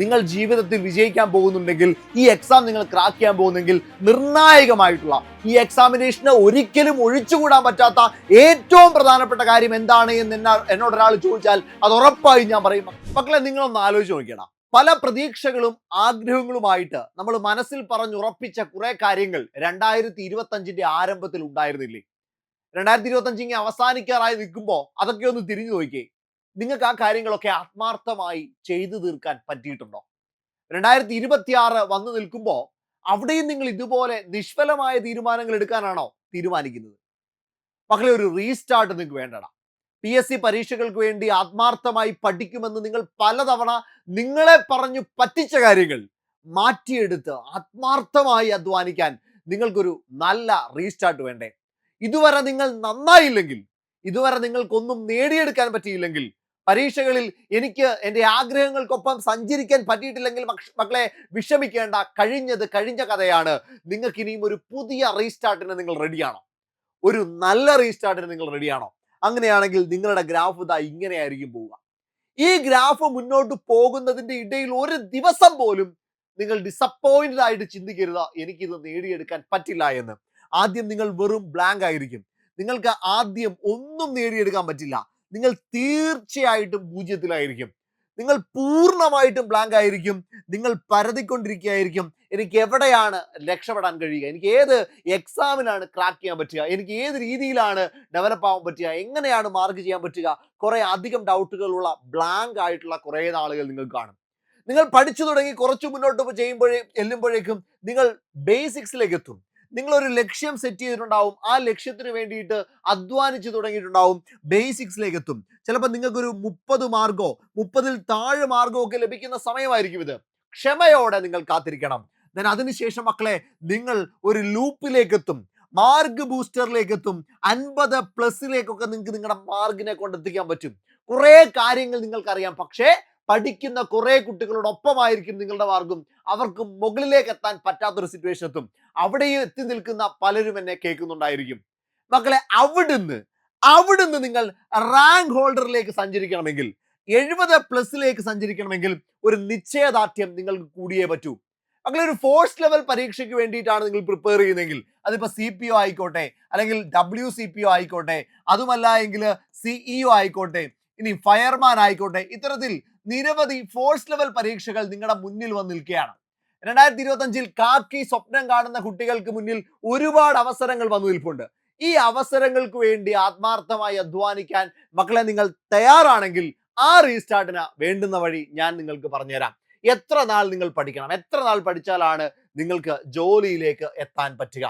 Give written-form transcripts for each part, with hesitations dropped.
നിങ്ങൾ ജീവിതത്തിൽ വിജയിക്കാൻ പോകുന്നുണ്ടെങ്കിൽ, ഈ എക്സാം നിങ്ങൾ ക്രാക്ക് ചെയ്യാൻ പോകുന്നെങ്കിൽ, നിർണായകമായിട്ടുള്ള ഈ എക്സാമിനേഷന് ഒരിക്കലും ഒഴിച്ചുകൂടാൻ പറ്റാത്ത ഏറ്റവും പ്രധാനപ്പെട്ട കാര്യം എന്താണ് എന്ന് എന്നോട് ഒരാൾ ചോദിച്ചാൽ അത് ഉറപ്പായും ഞാൻ പറയും. മക്കളെ, നിങ്ങളൊന്ന് ആലോചിച്ച് നോക്കിയടാ. പല പ്രതീക്ഷകളും ആഗ്രഹങ്ങളുമായിട്ട് നമ്മൾ മനസ്സിൽ പറഞ്ഞുറപ്പിച്ച കുറെ കാര്യങ്ങൾ 2025 ആരംഭത്തിൽ ഉണ്ടായിരുന്നില്ലേ? 2025 ഇങ്ങനെ അവസാനിക്കാറായി നിൽക്കുമ്പോൾ അതൊക്കെ ഒന്ന് തിരിഞ്ഞു നോക്കിയേ. നിങ്ങൾക്ക് ആ കാര്യങ്ങളൊക്കെ ആത്മാർത്ഥമായി ചെയ്തു തീർക്കാൻ പറ്റിയിട്ടുണ്ടോ? 2026 വന്നു നിൽക്കുമ്പോൾ അവിടെയും നിങ്ങൾ ഇതുപോലെ നിഷ്ഫലമായ തീരുമാനങ്ങൾ എടുക്കാനാണോ തീരുമാനിക്കുന്നത്? മക്കളെ, ഒരു റീസ്റ്റാർട്ട് നിങ്ങൾക്ക് വേണ്ടടാ. PSC പരീക്ഷകൾക്ക് വേണ്ടി ആത്മാർത്ഥമായി പഠിക്കുമെന്ന് നിങ്ങൾ പലതവണ നിങ്ങളെ പറഞ്ഞു പറ്റിച്ച കാര്യങ്ങൾ മാറ്റിയെടുത്ത് ആത്മാർത്ഥമായി അധ്വാനിക്കാൻ നിങ്ങൾക്കൊരു നല്ല റീസ്റ്റാർട്ട് വേണ്ടേ? ഇതുവരെ നിങ്ങൾ നന്നായില്ലെങ്കിൽ, ഇതുവരെ നിങ്ങൾക്കൊന്നും നേടിയെടുക്കാൻ പറ്റിയില്ലെങ്കിൽ, പരീക്ഷകളിൽ എനിക്ക് എൻ്റെ ആഗ്രഹങ്ങൾക്കൊപ്പം സഞ്ചരിക്കാൻ പറ്റിയിട്ടില്ലെങ്കിൽ മക്കളെ വിഷമിക്കേണ്ട. കഴിഞ്ഞത് കഴിഞ്ഞ കഥയാണ്. നിങ്ങൾക്ക് ഇനിയും ഒരു പുതിയ റീസ്റ്റാർട്ടിന് നിങ്ങൾ റെഡിയാണോ? ഒരു നല്ല റീസ്റ്റാർട്ടിന് നിങ്ങൾ റെഡിയാണോ? അങ്ങനെയാണെങ്കിൽ നിങ്ങളുടെ ഗ്രാഫ് ഇതാ ഇങ്ങനെയായിരിക്കും പോവുക. ഈ ഗ്രാഫ് മുന്നോട്ട് പോകുന്നതിന്റെ ഇടയിൽ ഒരു ദിവസം പോലും നിങ്ങൾ ഡിസപ്പോയിന്റഡ് ആയിട്ട് ചിന്തിക്കരുത് എനിക്കിത് നേടിയെടുക്കാൻ പറ്റില്ല എന്ന്. ആദ്യം നിങ്ങൾ വെറും ബ്ലാങ്ക് ആയിരിക്കും. നിങ്ങൾക്ക് ആദ്യം ഒന്നും നേടിയെടുക്കാൻ പറ്റില്ല. നിങ്ങൾ തീർച്ചയായിട്ടും പൂജ്യത്തിലായിരിക്കും. നിങ്ങൾ പൂർണ്ണമായിട്ടും ബ്ലാങ്ക് ആയിരിക്കും. നിങ്ങൾ പരതിക്കൊണ്ടിരിക്കുകയായിരിക്കും. എനിക്ക് എവിടെയാണ് രക്ഷപ്പെടാൻ കഴിയുക? എനിക്ക് ഏത് എക്സാമിനാണ് ക്രാക്ക് ചെയ്യാൻ പറ്റുക? എനിക്ക് ഏത് രീതിയിലാണ് ഡെവലപ്പ് ആവാൻ പറ്റുക? എങ്ങനെയാണ് മാർക്ക് ചെയ്യാൻ പറ്റുക? കുറെ അധികം ഡൗട്ടുകളുള്ള ബ്ലാങ്ക് ആയിട്ടുള്ള കുറെ നാളുകൾ നിങ്ങൾക്ക് കാണും. നിങ്ങൾ പഠിച്ചു തുടങ്ങി കുറച്ച് മുന്നോട്ട് ചെല്ലുമ്പോഴേക്കും നിങ്ങൾ ബേസിക്സിലേക്ക് എത്തും. നിങ്ങളൊരു ലക്ഷ്യം സെറ്റ് ചെയ്തിട്ടുണ്ടാവും. ആ ലക്ഷ്യത്തിന് വേണ്ടിയിട്ട് അധ്വാനിച്ചു തുടങ്ങിയിട്ടുണ്ടാവും. ബേസിക്സിലേക്ക് എത്തും. ചിലപ്പോൾ നിങ്ങൾക്കൊരു 30 മാർക്കോ 30-ൽ താഴെ മാർക്കോ ഒക്കെ ലഭിക്കുന്ന സമയമായിരിക്കും ഇത്. ക്ഷമയോടെ നിങ്ങൾ കാത്തിരിക്കണം. then അതിനുശേഷം മക്കളെ നിങ്ങൾ ഒരു ലൂപ്പിലേക്ക് എത്തും. മാർക്ക് ബൂസ്റ്ററിലേക്ക് എത്തും. 50+ നിങ്ങൾക്ക് നിങ്ങളുടെ മാർക്കിനെ കൊണ്ടെത്തിക്കാൻ പറ്റും. കുറെ കാര്യങ്ങൾ നിങ്ങൾക്കറിയാം. പക്ഷേ പഠിക്കുന്ന കുറെ കുട്ടികളോടൊപ്പമായിരിക്കും നിങ്ങളുടെ മാർഗം. അവർക്ക് മുകളിലേക്ക് എത്താൻ പറ്റാത്തൊരു സിറ്റുവേഷൻ എത്തും. അവിടെയും എത്തി നിൽക്കുന്ന പലരും എന്നെ കേൾക്കുന്നുണ്ടായിരിക്കും. മക്കളെ, അവിടുന്ന് നിങ്ങൾ റാങ്ക് ഹോൾഡറിലേക്ക് സഞ്ചരിക്കണമെങ്കിൽ, 70+ സഞ്ചരിക്കണമെങ്കിൽ ഒരു നിശ്ചയദാർഢ്യം നിങ്ങൾക്ക് കൂടിയേ പറ്റൂ. മക്കളെ, ഒരു ഫോഴ്സ് ലെവൽ പരീക്ഷയ്ക്ക് വേണ്ടിയിട്ടാണ് നിങ്ങൾ പ്രിപ്പയർ ചെയ്യുന്നതെങ്കിൽ, അതിപ്പോൾ CPO ആയിക്കോട്ടെ, അല്ലെങ്കിൽ WCPO ആയിക്കോട്ടെ, അതുമല്ല എങ്കിൽ CEO ആയിക്കോട്ടെ, ഇനി ഫയർമാൻ ആയിക്കോട്ടെ, ഇത്തരത്തിൽ നിരവധി ഫോഴ്സ് ലെവൽ പരീക്ഷകൾ നിങ്ങളുടെ മുന്നിൽ വന്ന് നിൽക്കുകയാണ്. 2025 കാക്കി സ്വപ്നം കാണുന്ന കുട്ടികൾക്ക് മുന്നിൽ ഒരുപാട് അവസരങ്ങൾ വന്നു നിൽപ്പുണ്ട്. ഈ അവസരങ്ങൾക്ക് വേണ്ടി ആത്മാർത്ഥമായി അധ്വാനിക്കാൻ മക്കളെ നിങ്ങൾ തയ്യാറാണെങ്കിൽ ആ റീസ്റ്റാർട്ടിന് വേണ്ടുന്ന വഴി ഞാൻ നിങ്ങൾക്ക് പറഞ്ഞുതരാം. എത്ര നാൾ നിങ്ങൾ പഠിക്കണം, എത്ര നാൾ പഠിച്ചാലാണ് നിങ്ങൾക്ക് ജോലിയിലേക്ക് എത്താൻ പറ്റുക?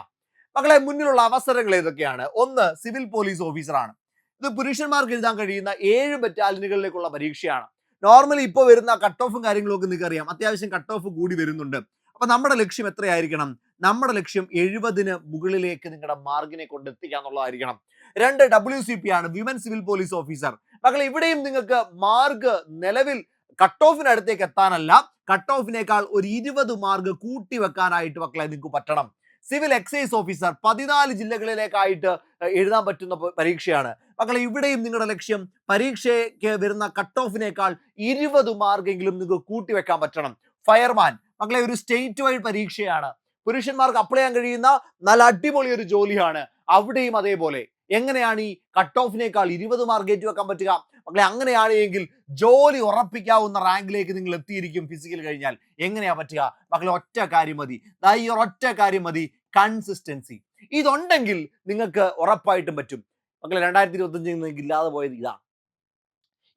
മക്കളെ, മുന്നിലുള്ള അവസരങ്ങൾ ഏതൊക്കെയാണ്? ഒന്ന്, സിവിൽ പോലീസ് ഓഫീസറാണ്. ഇത് പുരുഷന്മാർക്ക് എഴുതാൻ കഴിയുന്ന 7 ബറ്റാലിയനുകളിലേക്കുള്ള പരീക്ഷയാണ്. നോർമലി ഇപ്പോൾ വരുന്ന കട്ട് ഓഫും കാര്യങ്ങളും ഒക്കെ നിങ്ങൾക്ക് അറിയാം. അത്യാവശ്യം കട്ട് ഓഫ് കൂടി വരുന്നുണ്ട്. അപ്പൊ നമ്മുടെ ലക്ഷ്യം എത്രയായിരിക്കണം? നമ്മുടെ ലക്ഷ്യം 70-ന് മുകളിലേക്ക് നിങ്ങളുടെ മാർക്കിനെ കൊണ്ടെത്തിക്കുക എന്നുള്ളതായിരിക്കണം. 2, WCP ആണ്, വിമൻ സിവിൽ പോലീസ് ഓഫീസർ. മക്കളെ, ഇവിടെയും നിങ്ങൾക്ക് മാർക്ക് നിലവിൽ കട്ട് ഓഫിനടുത്തേക്ക് എത്താനല്ല, കട്ട് ഓഫിനേക്കാൾ ഒരു 20 മാർക്ക് കൂട്ടി വെക്കാനായിട്ട് മക്കളെ നിങ്ങൾക്ക് പറ്റണം. സിവിൽ എക്സൈസ് ഓഫീസർ 14 ജില്ലകളിലേക്കായിട്ട് എഴുതാൻ പറ്റുന്ന പരീക്ഷയാണ്. മക്കളെ, ഇവിടെയും നിങ്ങളുടെ ലക്ഷ്യം പരീക്ഷയ്ക്ക് വരുന്ന കട്ട് ഓഫിനേക്കാൾ 20 മാർക്കെങ്കിലും നിങ്ങൾക്ക് കൂട്ടിവെക്കാൻ പറ്റണം. ഫയർമാൻ മക്കളെ, ഒരു സ്റ്റേറ്റ് വൈഡ് പരീക്ഷയാണ്. പുരുഷന്മാർക്ക് അപ്ലൈ ചെയ്യാൻ കഴിയുന്ന നല്ല അടിപൊളി ഒരു ജോലിയാണ്. അവിടെയും അതേപോലെ എങ്ങനെയാണ് ഈ കട്ട് ഓഫിനേക്കാൾ 20 മാർക്ക് കയറ്റി വെക്കാൻ പറ്റുക? മക്കളെ, അങ്ങനെയാണെങ്കിൽ ജോലി ഉറപ്പിക്കാവുന്ന റാങ്കിലേക്ക് നിങ്ങൾ എത്തിയിരിക്കും. ഫിസിക്കൽ കഴിഞ്ഞാൽ എങ്ങനെയാ പറ്റുക? മക്കളെ, ഒറ്റ കാര്യം മതി. ഈ ഒറ്റ കാര്യം മതി, കൺസിസ്റ്റൻസി. ഇതുണ്ടെങ്കിൽ നിങ്ങൾക്ക് ഉറപ്പായിട്ടും പറ്റും. മക്കളെ, 2025 നിങ്ങൾക്ക് ഇല്ലാതെ പോയത് ഇതാണ്.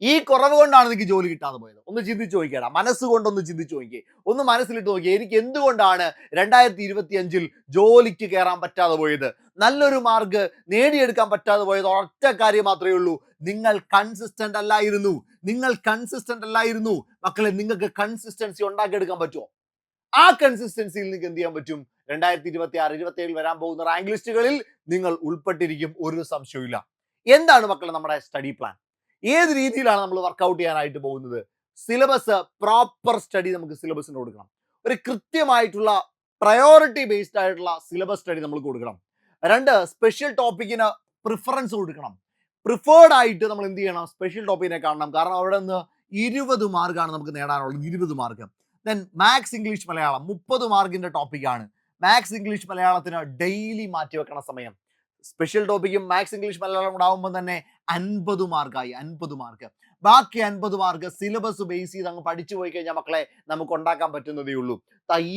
ഈ കുറവ് കൊണ്ടാണ് നിങ്ങൾക്ക് ജോലി കിട്ടാതെ പോയത്. ഒന്ന് ചിന്തിച്ചു നോക്കിയാടാ, മനസ്സുകൊണ്ടൊന്ന് ചിന്തിച്ചു നോക്കിയേ, ഒന്ന് മനസ്സിലിട്ട് നോക്കിയേ, എനിക്ക് എന്തുകൊണ്ടാണ് 2025 ജോലിക്ക് കയറാൻ പറ്റാതെ പോയത്, നല്ലൊരു മാർക്ക് നേടിയെടുക്കാൻ പറ്റാതെ പോയത്? ഒറ്റ കാര്യം മാത്രമേ ഉള്ളൂ, നിങ്ങൾ കൺസിസ്റ്റന്റ് അല്ലായിരുന്നു. മക്കളെ, നിങ്ങൾക്ക് കൺസിസ്റ്റൻസി ഉണ്ടാക്കിയെടുക്കാൻ പറ്റുമോ? ആ കൺസിസ്റ്റൻസിയിൽ നിങ്ങൾക്ക് എന്ത് ചെയ്യാൻ പറ്റും? 2026, 27 വരാൻ പോകുന്ന റാങ്ക് ലിസ്റ്റുകളിൽ നിങ്ങൾ ഉൾപ്പെട്ടിരിക്കും, ഒരു സംശയവുമില്ല. എന്താണ് മക്കളെ നമ്മുടെ സ്റ്റഡി പ്ലാൻ? ഏത് രീതിയിലാണ് നമ്മൾ വർക്കൗട്ട് ചെയ്യാനായിട്ട് പോകുന്നത്? സിലബസ്, പ്രോപ്പർ സ്റ്റഡി നമുക്ക് സിലബസിന് കൊടുക്കണം. ഒരു കൃത്യമായിട്ടുള്ള പ്രയോറിറ്റി ബേസ്ഡ് ആയിട്ടുള്ള സിലബസ് സ്റ്റഡി നമ്മൾ കൊടുക്കണം. 2, സ്പെഷ്യൽ ടോപ്പിക്കിന് പ്രിഫറൻസ് കൊടുക്കണം. പ്രിഫേർഡ് ആയിട്ട് നമ്മൾ എന്ത് ചെയ്യണം? സ്പെഷ്യൽ ടോപ്പിക്കിനെ കാണണം. കാരണം അവിടെ നിന്ന് 20 മാർക്കാണ് നമുക്ക് നേടാനുള്ളത്, 20 mark. Then maths English Malayalam 30 മാർക്കിന്റെ ടോപ്പിക്കാണ്. മാത്സ് ഇംഗ്ലീഷ് മലയാളത്തിന് ഡെയിലി മാറ്റി വെക്കണ സമയം. സ്പെഷ്യൽ ടോപ്പിക്കും മാത്സ് ഇംഗ്ലീഷ് മലയാളം കൂടെ ആവുമ്പോൾ തന്നെ 50 മാർക്കായി. 50 മാർക്ക്. ബാക്കി 50 മാർക്ക് സിലബസ് ബേസ് ചെയ്ത് അങ്ങ് പഠിച്ചു പോയി കഴിഞ്ഞാൽ മക്കളെ നമുക്ക് ഉണ്ടാക്കാൻ പറ്റുന്നതേ ഉള്ളൂ.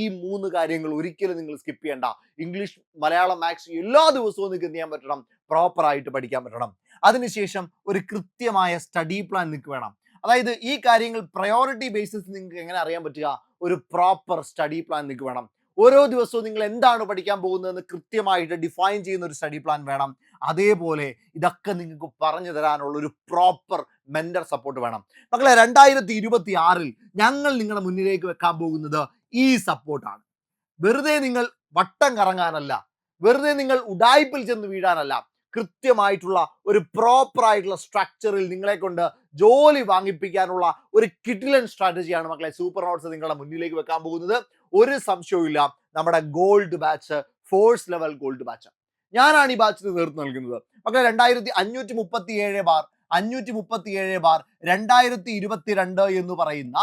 ഈ 3 കാര്യങ്ങൾ ഒരിക്കലും നിങ്ങൾ സ്കിപ്പ് ചെയ്യണ്ട. ഇംഗ്ലീഷ്, മലയാളം, മാത്സ് എല്ലാ ദിവസവും നിങ്ങൾക്ക് എന്ത് ചെയ്യാൻ പറ്റണം? പ്രോപ്പറായിട്ട് പഠിക്കാൻ പറ്റണം. അതിനുശേഷം ഒരു കൃത്യമായ സ്റ്റഡി പ്ലാൻ നിങ്ങൾക്ക് വേണം. അതായത് ഈ കാര്യങ്ങൾ പ്രയോറിറ്റി ബേസിസ് നിങ്ങൾക്ക് എങ്ങനെ അറിയാൻ പറ്റുക? ഒരു പ്രോപ്പർ സ്റ്റഡി പ്ലാൻ നിങ്ങൾക്ക് വേണം. ഓരോ ദിവസവും നിങ്ങൾ എന്താണ് പഠിക്കാൻ പോകുന്നതെന്ന് കൃത്യമായിട്ട് ഡിഫൈൻ ചെയ്യുന്ന ഒരു സ്റ്റഡി പ്ലാൻ വേണം. അതേപോലെ ഇതൊക്കെ നിങ്ങൾക്ക് പറഞ്ഞു തരാനുള്ള ഒരു പ്രോപ്പർ മെന്റർ സപ്പോർട്ട് വേണം. മക്കളെ 2026 ഞങ്ങൾ നിങ്ങളുടെ മുന്നിലേക്ക് വെക്കാൻ പോകുന്നത് ഈ സപ്പോർട്ടാണ്. വെറുതെ നിങ്ങൾ വട്ടം കറങ്ങാനല്ല, വെറുതെ നിങ്ങൾ ഉഡായിപ്പിൽ ചെന്ന് വീഴാനല്ല, കൃത്യമായിട്ടുള്ള ഒരു പ്രോപ്പർ ആയിട്ടുള്ള സ്ട്രക്ചറിൽ നിങ്ങളെ കൊണ്ട് ജോലി വാങ്ങിപ്പിക്കാനുള്ള ഒരു കിടിലൻ സ്ട്രാറ്റജിയാണ് മക്കളെ സൂപ്പർ നോട്ട്സ് നിങ്ങളുടെ മുന്നിലേക്ക് വെക്കാൻ പോകുന്നത്. ഒരു സംശയവുമില്ല, നമ്മുടെ gold batch, force level gold batch. ഞാനാണ് ഈ ബാച്ചിന് നേതൃത്വം നൽകുന്നത്. മക്കളെ 2537 ബാർ 2022 എന്ന് പറയുന്ന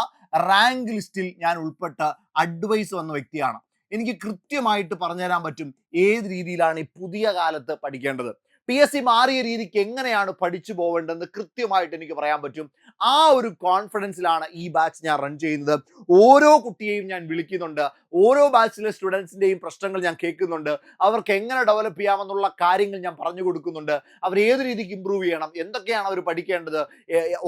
റാങ്ക് ലിസ്റ്റിൽ ഞാൻ ഉൾപ്പെട്ട് അഡ്വൈസ് വന്ന വ്യക്തിയാണ്. എനിക്ക് കൃത്യമായിട്ട് പറഞ്ഞുതരാൻ പറ്റും ഏത് രീതിയിലാണ് ഈ പുതിയ കാലത്ത് പഠിക്കേണ്ടത്. PSC മാറിയ രീതിക്ക് എങ്ങനെയാണ് പഠിച്ചു പോവേണ്ടതെന്ന് കൃത്യമായിട്ട് എനിക്ക് പറയാൻ പറ്റും. ആ ഒരു കോൺഫിഡൻസിലാണ് ഈ ബാച്ച് ഞാൻ റൺ ചെയ്യുന്നത്. ഓരോ കുട്ടിയെയും ഞാൻ വിളിക്കുന്നുണ്ട്, ഓരോ ബാച്ചിലെ സ്റ്റുഡൻസിൻ്റെയും പ്രശ്നങ്ങൾ ഞാൻ കേൾക്കുന്നുണ്ട്, അവർക്ക് എങ്ങനെ ഡെവലപ്പ് ചെയ്യാമെന്നുള്ള കാര്യങ്ങൾ ഞാൻ പറഞ്ഞു കൊടുക്കുന്നുണ്ട്, അവർ ഏത് രീതിക്ക് ഇമ്പ്രൂവ് ചെയ്യണം, എന്തൊക്കെയാണ് അവർ പഠിക്കേണ്ടത്,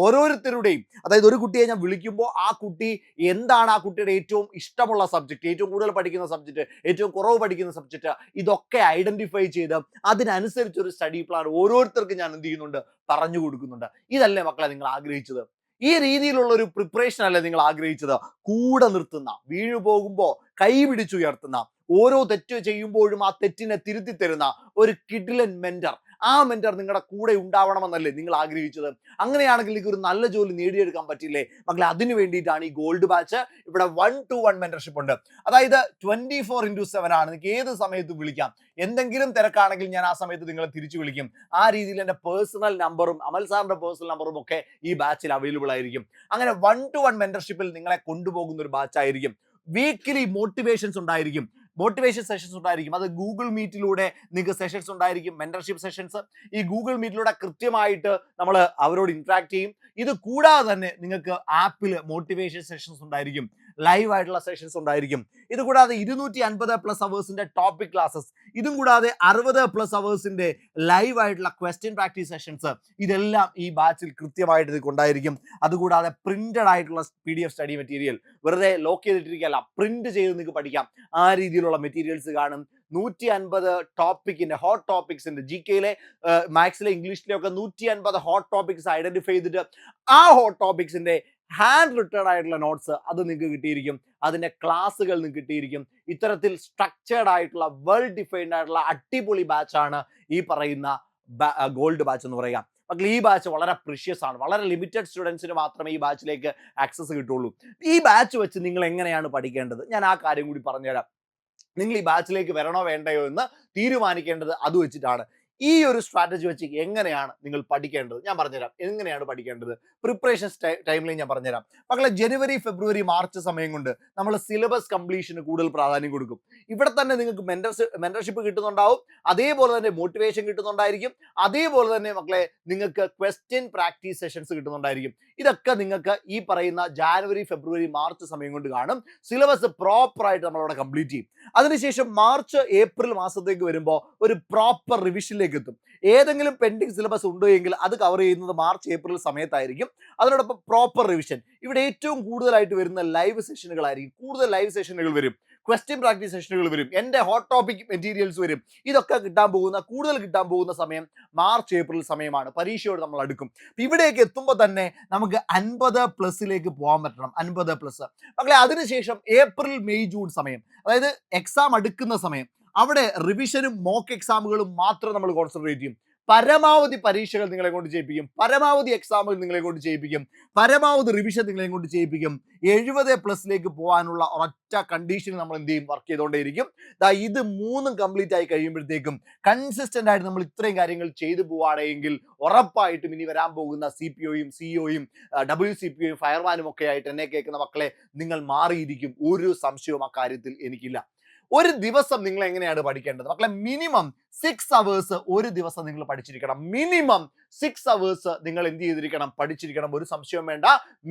ഓരോരുത്തരുടെയും. അതായത് ഒരു കുട്ടിയെ ഞാൻ വിളിക്കുമ്പോൾ ആ കുട്ടി എന്താണ്, ആ കുട്ടിയുടെ ഏറ്റവും ഇഷ്ടമുള്ള സബ്ജക്റ്റ്, ഏറ്റവും കൂടുതൽ പഠിക്കുന്ന സബ്ജക്റ്റ്, ഏറ്റവും കുറവ് പഠിക്കുന്ന സബ്ജക്റ്റ്, ഇതൊക്കെ ഐഡന്റിഫൈ ചെയ്ത് അതിനനുസരിച്ചൊരു സ്റ്റഡി പ്ലാൻ ഓരോരുത്തർക്കും ഞാൻ എന്ത് ചെയ്യുന്നുണ്ട്? പറഞ്ഞു കൊടുക്കുന്നുണ്ട്. ഇതല്ലേ മക്കളെ നിങ്ങൾ ആഗ്രഹിച്ചത്? ഈ രീതിയിലുള്ള ഒരു പ്രിപ്പറേഷൻ അല്ലേ നിങ്ങൾ ആഗ്രഹിച്ചത്? കൂടെ നിർത്തുന്ന, വീണു പോകുമ്പോൾ കൈ പിടിച്ചുയർത്തുന്ന, ഓരോ തെറ്റ് ചെയ്യുമ്പോഴും ആ തെറ്റിനെ തിരുത്തി തരുന്ന ഒരു കിടിലൻ മെന്റർ. ആ മെന്റർ നിങ്ങളുടെ കൂടെ ഉണ്ടാവണമെന്നല്ലേ നിങ്ങൾ ആഗ്രഹിച്ചത്? അങ്ങനെയാണെങ്കിൽ നിങ്ങൾക്ക് ഒരു നല്ല ജോലി നേടിയെടുക്കാൻ പറ്റില്ലേ മക്കളെ? അതിനു വേണ്ടിയിട്ടാണ് ഈ ഗോൾഡ് ബാച്ച്. ഇവിടെ 1-to-1 മെന്റർഷിപ്പ് ഉണ്ട്. അതായത് 24/7 ആണ്. നിങ്ങൾക്ക് ഏത് സമയത്തും വിളിക്കാം. എന്തെങ്കിലും തിരക്കാണെങ്കിൽ ഞാൻ ആ സമയത്ത് നിങ്ങളെ തിരിച്ചു വിളിക്കും. ആ രീതിയിൽ എൻ്റെ പേഴ്സണൽ നമ്പറും അമൽ സാറിന്റെ പേഴ്സണൽ നമ്പറും ഒക്കെ ഈ ബാച്ചിൽ അവൈലബിൾ ആയിരിക്കും. അങ്ങനെ 1-to-1 മെന്റർഷിപ്പിൽ നിങ്ങളെ കൊണ്ടുപോകുന്ന ഒരു ബാച്ച് ആയിരിക്കും. വീക്കിലി മോട്ടിവേഷൻസ് ഉണ്ടായിരിക്കും, മോട്ടിവേഷൻ സെഷൻസ് ഉണ്ടായിരിക്കും. അത് ഗൂഗിൾ മീറ്റിലൂടെ നിങ്ങൾക്ക് സെഷൻസ് ഉണ്ടായിരിക്കും, മെന്റർഷിപ്പ് സെഷൻസ്. ഈ ഗൂഗിൾ മീറ്റിലൂടെ കൃത്യമായിട്ട് നമ്മൾ അവരോട് ഇന്ററാക്ട് ചെയ്യും. ഇത് കൂടാതെ തന്നെ നിങ്ങൾക്ക് ആപ്പിൽ മോട്ടിവേഷൻ സെഷൻസ് ഉണ്ടായിരിക്കും, ലൈവ് ആയിട്ടുള്ള സെഷൻസ് ഉണ്ടായിരിക്കും. ഇത് കൂടാതെ 250+ അവേഴ്സിന്റെ ടോപ്പിക് ക്ലാസ്സസ്, ഇതും കൂടാതെ 60+ അവേഴ്സിന്റെ ലൈവ് ആയിട്ടുള്ള ക്വസ്റ്റ്യൻ പ്രാക്ടീസ് സെഷൻസ്, ഇതെല്ലാം ഈ ബാച്ചിൽ കൃത്യമായിട്ട് ഇത് ഉണ്ടായിരിക്കും. അതുകൂടാതെ പ്രിന്റഡ് ആയിട്ടുള്ള PDF സ്റ്റഡി മെറ്റീരിയൽ, വെറുതെ ലോക്ക് ചെയ്തിട്ടിരിക്കുകയല്ല, പ്രിന്റ് ചെയ്ത് നിങ്ങൾക്ക് പഠിക്കാം. ആ രീതിയിലുള്ള മെറ്റീരിയൽസ് കാണും. 150 ടോപ്പിക്കിന്റെ ഹോട്ട് ടോപ്പിക്സിന്റെ GKയിലെ, മാത്സിലെ, ഇംഗ്ലീഷിലെ ഒക്കെ 150 ഹോട്ട് ടോപ്പിക്സ് ഐഡന്റിഫൈ ചെയ്തിട്ട് ആ ഹോട്ട് ടോപ്പിക്സിന്റെ ഹാൻഡ് റിട്ടേൺ ആയിട്ടുള്ള നോട്ട്സ് അത് നിങ്ങൾക്ക് കിട്ടിയിരിക്കും. അതിന്റെ ക്ലാസ്സുകൾ നിങ്ങൾക്ക് കിട്ടിയിരിക്കും. ഇത്തരത്തിൽ സ്ട്രക്ചേർഡ് ആയിട്ടുള്ള, വെൽ ഡിഫൈൻഡ് ആയിട്ടുള്ള അടിപൊളി ബാച്ചാണ് ഈ പറയുന്ന ഗോൾഡ് ബാച്ച് എന്ന് പറയുക. മക്കൾ ഈ ബാച്ച് വളരെ പ്രീഷ്യസ് ആണ്. വളരെ ലിമിറ്റഡ് സ്റ്റുഡൻസിന് മാത്രമേ ഈ ബാച്ചിലേക്ക് ആക്സസ് കിട്ടുള്ളൂ. ഈ ബാച്ച് വെച്ച് നിങ്ങൾ എങ്ങനെയാണ് പഠിക്കേണ്ടത്? ഞാൻ ആ കാര്യം കൂടി പറഞ്ഞുതരാം. നിങ്ങൾ ഈ ബാച്ചിലേക്ക് വരണോ വേണ്ടയോ എന്ന് തീരുമാനിക്കേണ്ടത് അത് വെച്ചിട്ടാണ്. ഈ ഒരു സ്ട്രാറ്റജി വെച്ച് എങ്ങനെയാണ് നിങ്ങൾ പഠിക്കേണ്ടത് ഞാൻ പറഞ്ഞുതരാം. എങ്ങനെയാണ് പഠിക്കേണ്ടത് പ്രിപ്പറേഷൻ ടൈമിൽ ഞാൻ പറഞ്ഞുതരാം. മക്കളെ ജനുവരി, ഫെബ്രുവരി, മാർച്ച് സമയം കൊണ്ട് നമ്മൾ സിലബസ് കംപ്ലീഷന് കൂടുതൽ പ്രാധാന്യം കൊടുക്കും. ഇവിടെ തന്നെ നിങ്ങൾക്ക് മെന്റർഷിപ്പ് കിട്ടുന്നുണ്ടാവും, അതേപോലെ തന്നെ മോട്ടിവേഷൻ കിട്ടുന്നുണ്ടായിരിക്കും, അതേപോലെ തന്നെ മക്കളെ നിങ്ങൾക്ക് ക്വസ്റ്റ്യൻ പ്രാക്ടീസ് സെഷൻസ് കിട്ടുന്നുണ്ടായിരിക്കും. ഇതൊക്കെ നിങ്ങൾക്ക് ഈ പറയുന്ന ജാനുവരി, ഫെബ്രുവരി, മാർച്ച് സമയം കൊണ്ട് കാണും. സിലബസ് പ്രോപ്പറായിട്ട് നമ്മളവിടെ കംപ്ലീറ്റ് ചെയ്യും. അതിനുശേഷം മാർച്ച്, ഏപ്രിൽ മാസത്തേക്ക് വരുമ്പോൾ ഒരു പ്രോപ്പർ റിവിഷനിലേക്ക് എത്തും. ഏതെങ്കിലും പെൻഡിങ് സിലബസ് ഉണ്ടോ എങ്കിൽ അത് കവർ ചെയ്യുന്നത് മാർച്ച്, ഏപ്രിൽ സമയത്തായിരിക്കും. അതിനോടൊപ്പം പ്രോപ്പർ റിവിഷൻ. ഇവിടെ ഏറ്റവും കൂടുതലായിട്ട് വരുന്ന ലൈവ് സെഷനുകളായിരിക്കും. കൂടുതൽ ലൈവ് സെഷനുകൾ വരും, ക്വസ്റ്റ്യൻ പ്രാക്ടീസ് സെഷനുകൾ വരും, എൻ്റെ ഹോട്ട് ടോപ്പിക് മെറ്റീരിയൽസ് വരും. ഇതൊക്കെ കൂടുതൽ കിട്ടാൻ പോകുന്ന സമയം മാർച്ച്, ഏപ്രിൽ സമയമാണ്. പരീക്ഷയോട് നമ്മൾ അടുക്കും. ഇവിടേക്ക് എത്തുമ്പോൾ തന്നെ നമുക്ക് 50+ പോകാൻ പറ്റണം. 50+. മക്കളെ അതിനുശേഷം ഏപ്രിൽ, മെയ്, ജൂൺ സമയം, അതായത് എക്സാം അടുക്കുന്ന സമയം, അവിടെ റിവിഷനും മോക്ക് എക്സാമുകളും മാത്രം നമ്മൾ കോൺസെൻട്രേറ്റ് ചെയ്യും. പരമാവധി പരീക്ഷകൾ നിങ്ങളെ കൊണ്ട് ചെയ്യിപ്പിക്കും, പരമാവധി എക്സാമുകൾ നിങ്ങളെ കൊണ്ട് ചെയ്യിപ്പിക്കും, പരമാവധി റിവിഷൻ നിങ്ങളെ കൊണ്ട് ചെയ്യിപ്പിക്കും. 70+ പോകാനുള്ള ഒരൊറ്റ കണ്ടീഷൻ നമ്മൾ എന്ത് ചെയ്യും? വർക്ക് ചെയ്തുകൊണ്ടേയിരിക്കും. ഇത് മൂന്നും കംപ്ലീറ്റ് ആയി കഴിയുമ്പോഴത്തേക്കും കൺസിസ്റ്റന്റ് ആയിട്ട് നമ്മൾ ഇത്രയും കാര്യങ്ങൾ ചെയ്തു പോവുകയാണെങ്കിൽ ഉറപ്പായിട്ടും ഇനി വരാൻ പോകുന്ന CPOയും CEO യും WCPOയും ഫയർമാനും ഒക്കെ ആയിട്ട് എന്നെ കേൾക്കുന്ന മക്കളെ നിങ്ങൾ മാറിയിരിക്കും. ഒരു സംശയവും ആ കാര്യത്തിൽ എനിക്കില്ല. ഒരു ദിവസം നിങ്ങൾ എങ്ങനെയാണ് പഠിക്കേണ്ടത് മക്കളെ? മിനിമം 6 hours ഒരു ദിവസം നിങ്ങൾ പഠിച്ചിരിക്കണം. മിനിമം 6 hours നിങ്ങൾ എന്ത് ചെയ്തിരിക്കണം? പഠിച്ചിരിക്കണം. ഒരു സംശയവും വേണ്ട.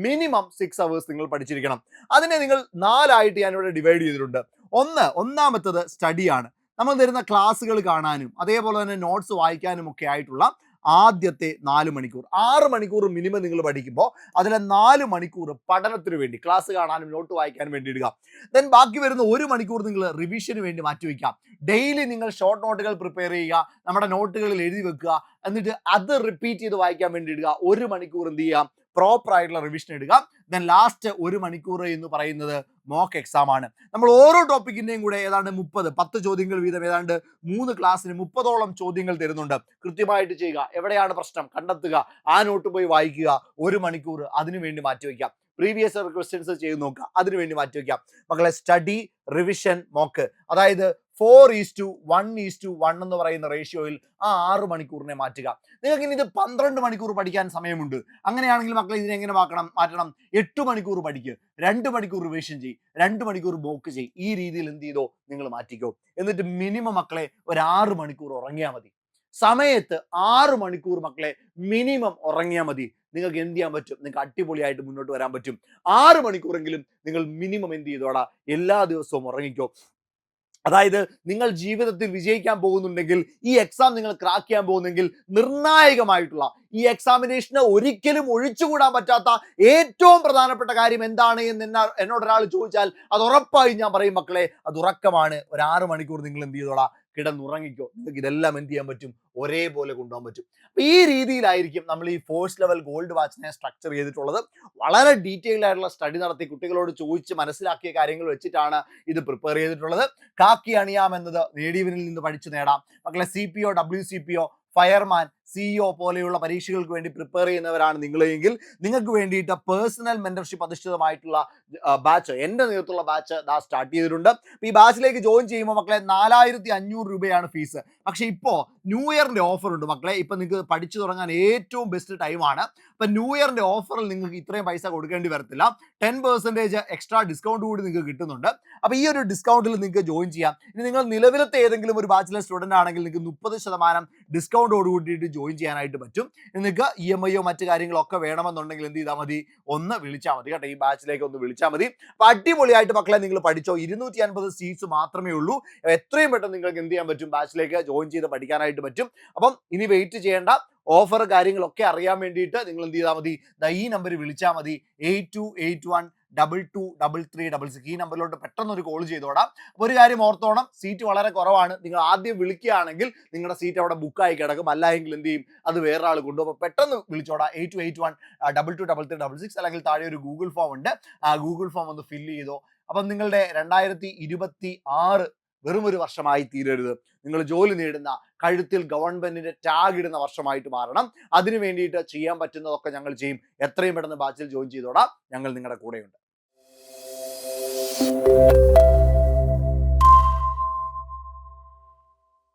മിനിമം 6 hours നിങ്ങൾ പഠിച്ചിരിക്കണം. അതിനെ നിങ്ങൾ 4 ആയിട്ട് ഞാനിവിടെ ഡിവൈഡ് ചെയ്തിട്ടുണ്ട്. ഒന്നാമത്തത് സ്റ്റഡിയാണ്. നമ്മൾ തരുന്ന ക്ലാസ്സുകൾ കാണാനും അതേപോലെ തന്നെ നോട്ട്സ് വായിക്കാനും ഒക്കെ ആയിട്ടുള്ള ആദ്യത്തെ 4 മണിക്കൂർ, 6 മണിക്കൂർ മിനിമം നിങ്ങൾ പഠിക്കുമ്പോൾ അതിലെ 4 മണിക്കൂർ പഠനത്തിന് വേണ്ടി, ക്ലാസ് കാണാനും നോട്ട് വായിക്കാനും വേണ്ടി ഇടുക. ദെൻ ബാക്കി വരുന്ന 1 മണിക്കൂർ നിങ്ങൾ റിവിഷന് വേണ്ടി മാറ്റിവെക്കാം. ഡെയിലി നിങ്ങൾ ഷോർട്ട് നോട്ടുകൾ പ്രിപ്പയർ ചെയ്യുക, നമ്മുടെ നോട്ടുകളിൽ എഴുതി വെക്കുക, എന്നിട്ട് അത് റിപ്പീറ്റ് ചെയ്ത് വായിക്കാൻ വേണ്ടി ഇടുക. 1 മണിക്കൂർ എന്ത് ചെയ്യാം? പ്രോപ്പർ ആയിട്ടുള്ള റിവിഷൻ ഇടുക. ദെൻ ലാസ്റ്റ് 1 മണിക്കൂർ എന്ന് പറയുന്നത് മോക്ക് എക്സാം ആണ്. നമ്മൾ ഓരോ ടോപ്പിക്കിന്റെയും കൂടെ ഏതാണ്ട് 10 ചോദ്യങ്ങൾ വീതം ഏതാണ്ട് 3 ക്ലാസ്സിന് 30ഓളം ചോദ്യങ്ങൾ തരുന്നുണ്ട്. കൃത്യമായിട്ട് ചെയ്യുക. എവിടെയാണ് പ്രശ്നം കണ്ടെത്തുക, ആ നോട്ട് പോയി വായിക്കുക. 1 മണിക്കൂർ അതിനു വേണ്ടി മാറ്റിവെക്കാം. പ്രീവിയസ് ക്വസ്റ്റ്യൻസ് ചെയ്ത് നോക്കുക, അതിനുവേണ്ടി മാറ്റിവെക്കാം. മക്കളെ, സ്റ്റഡി, റിവിഷൻ, മോക്ക്, അതായത് 4:1:1 എന്ന് പറയുന്ന റേഷ്യോയിൽ ആ 6 മണിക്കൂറിനെ മാറ്റുക. നിങ്ങൾക്ക് ഇനി ഇത് 12 മണിക്കൂർ പഠിക്കാൻ സമയമുണ്ട്. അങ്ങനെയാണെങ്കിൽ മക്കളെ ഇതിനെങ്ങനെ മാറ്റണം? 8 മണിക്കൂർ പഠിക്കുക, 2 മണിക്കൂർ റിവിഷൻ ചെയ്യും, 2 മണിക്കൂർ മോക്ക് ചെയ്യും. ഈ രീതിയിൽ എന്ത് ചെയ്തോ നിങ്ങൾ മാറ്റിക്കോ. എന്നിട്ട് മിനിമം മക്കളെ ഒരു 6 മണിക്കൂർ ഉറങ്ങിയാൽ മതി. സമയത്ത് 6 മണിക്കൂർ മക്കളെ മിനിമം ഉറങ്ങിയാൽ മതി. നിങ്ങൾക്ക് എന്ത് ചെയ്യാൻ പറ്റും? നിങ്ങൾക്ക് അടിപൊളിയായിട്ട് മുന്നോട്ട് വരാൻ പറ്റും. 6 മണിക്കൂറെങ്കിലും നിങ്ങൾ മിനിമം എന്ത് ചെയ്തോടാ? എല്ലാ ദിവസവും ഉറങ്ങിക്കോ. അതായത് നിങ്ങൾ ജീവിതത്തിൽ വിജയിക്കാൻ പോകുന്നുണ്ടെങ്കിൽ, ഈ എക്സാം നിങ്ങൾ ക്രാക്ക് ചെയ്യാൻ പോകുന്നെങ്കിൽ, നിർണായകമായിട്ടുള്ള ഈ എക്സാമിനേഷന് ഒരിക്കലും ഒഴിച്ചുകൂടാൻ പറ്റാത്ത ഏറ്റവും പ്രധാനപ്പെട്ട കാര്യം എന്താണ് എന്ന് എന്നോട് ഒരാൾ ചോദിച്ചാൽ അത് ഉറപ്പായും ഞാൻ പറയും മക്കളെ, അത് ഉറക്കമാണ്. ഒരു 6 മണിക്കൂർ നിങ്ങൾ എന്ത് ചെയ്തോളാ? കിടന്നുറങ്ങിക്കോ. നിങ്ങൾക്ക് ഇതെല്ലാം എന്ത് ചെയ്യാൻ പറ്റും? ഒരേപോലെ കൊണ്ടുപോകാൻ പറ്റും. അപ്പൊ ഈ രീതിയിലായിരിക്കും നമ്മൾ ഈ ഫോഴ്സ് ലെവൽ ഗോൾഡ് വാച്ചിനെ സ്ട്രക്ചർ ചെയ്തിട്ടുള്ളത്. വളരെ ഡീറ്റെയിൽഡ് ആയിട്ടുള്ള സ്റ്റഡി നടത്തി കുട്ടികളോട് ചോദിച്ച് മനസ്സിലാക്കിയ കാര്യങ്ങൾ വെച്ചിട്ടാണ് ഇത് പ്രിപ്പയർ ചെയ്തിട്ടുള്ളത്. കാക്കി അണിയാമെന്നത് നേടിയവനിൽ നിന്ന് പഠിച്ചു നേടാം. മക്കളെ, CPO, WCPO, ഫയർമാൻ, CEO പോലെയുള്ള പരീക്ഷകൾക്ക് വേണ്ടി പ്രിപ്പയർ ചെയ്യുന്നവരാണ് നിങ്ങളെങ്കിൽ നിങ്ങൾക്ക് വേണ്ടിയിട്ട് പേഴ്സണൽ മെന്റർഷിപ്പ് അധിഷ്ഠിതമായിട്ടുള്ള ബാച്ച്, എൻ്റെ നേതൃത്വമുള്ള ബാച്ച് സ്റ്റാർട്ട് ചെയ്തിട്ടുണ്ട്. ഈ ബാച്ചിലേക്ക് ജോയിൻ ചെയ്യുമ്പോൾ മക്കളെ 4500 രൂപയാണ് ഫീസ്. പക്ഷെ ഇപ്പോൾ ന്യൂ ഇയറിന്റെ ഓഫർ ഉണ്ട് മക്കളെ. ഇപ്പൊ നിങ്ങൾക്ക് പഠിച്ചു തുടങ്ങാൻ ഏറ്റവും ബെസ്റ്റ് ടൈമാണ്. ഇപ്പൊ ന്യൂ ഇയറിന്റെ ഓഫറിൽ നിങ്ങൾക്ക് ഇത്രയും പൈസ കൊടുക്കേണ്ടി വരത്തില്ല. 10% എക്സ്ട്രാ ഡിസ്കൗണ്ട് കൂടി നിങ്ങൾക്ക് കിട്ടുന്നുണ്ട്. അപ്പൊ ഈ ഒരു ഡിസ്കൗണ്ടിൽ നിങ്ങൾക്ക് ജോയിൻ ചെയ്യാം. ഇനി നിങ്ങൾ നിലവിലത്തെ ഏതെങ്കിലും ഒരു ബാച്ചിലർ സ്റ്റുഡന്റ് ആണെങ്കിൽ നിങ്ങൾക്ക് 30% ഡിസ്കൗണ്ടോട് കൂടിയിട്ട് ജോയിൻ ചെയ്യാനായിട്ട് പറ്റും. നിങ്ങൾക്ക് EMI മറ്റു കാര്യങ്ങളൊക്കെ വേണമെന്നുണ്ടെങ്കിൽ എന്ത് ചെയ്താൽ മതി? ഒന്ന് വിളിച്ചാൽ മതി കേട്ടോ. ഈ ബാച്ചിലേക്ക് ഒന്ന് വിളിച്ചാൽ മതി. അപ്പൊ അടിപൊളിയായിട്ട് മക്കളെ നിങ്ങൾ പഠിച്ചോ. 250 സീറ്റ്സ് മാത്രമേ ഉള്ളൂ. എത്രയും പെട്ടെന്ന് നിങ്ങൾക്ക് എന്ത് ചെയ്യാൻ പറ്റും? ബാച്ചിലേക്ക് ജോയിൻ ചെയ്ത് പഠിക്കാനായിട്ട് പറ്റും. അപ്പം ഇനി വെയിറ്റ് ചെയ്യേണ്ട. ഓഫർ കാര്യങ്ങളൊക്കെ അറിയാൻ വേണ്ടിയിട്ട് നിങ്ങൾ എന്ത് ചെയ്താൽ മതി? ഈ നമ്പർ വിളിച്ചാൽ മതി. 8281223366. ഈ നമ്പറിലോട്ട് പെട്ടെന്ന് ഒരു കോൾ ചെയ്തോടാം. അപ്പോൾ ഒരു കാര്യം ഓർത്തോണം, സീറ്റ് വളരെ കുറവാണ്. നിങ്ങൾ ആദ്യം വിളിക്കുകയാണെങ്കിൽ നിങ്ങളുടെ സീറ്റ് അവിടെ ബുക്കായി കിടക്കും. അല്ല എങ്കിൽ എന്ത് ചെയ്യും? അത് വേറെ ആൾ കൊണ്ടുപോകും. അപ്പോൾ പെട്ടെന്ന് വിളിച്ചോടാ. 8281223366 അല്ലെങ്കിൽ താഴെ ഒരു ഗൂഗിൾ ഫോം ഉണ്ട്. ആ ഗൂഗിൾ ഫോം ഒന്ന് ഫില്ല് ചെയ്തോ. അപ്പം നിങ്ങളുടെ 2026 വെറും ഒരു വർഷമായി തീരരുത്. നിങ്ങൾ ജോലി നേടുന്ന, കഴുത്തിൽ ഗവൺമെന്റിന്റെ ടാഗ് ഇടുന്ന വർഷമായിട്ട് മാറണം. അതിനു വേണ്ടിയിട്ട് ചെയ്യാൻ പറ്റുന്നതൊക്കെ ഞങ്ങൾ ചെയ്യും. എത്രയും പെട്ടെന്ന് ബാച്ചിൽ ജോയിൻ ചെയ്തോടാം. ഞങ്ങൾ നിങ്ങളുടെ കൂടെയുണ്ട്.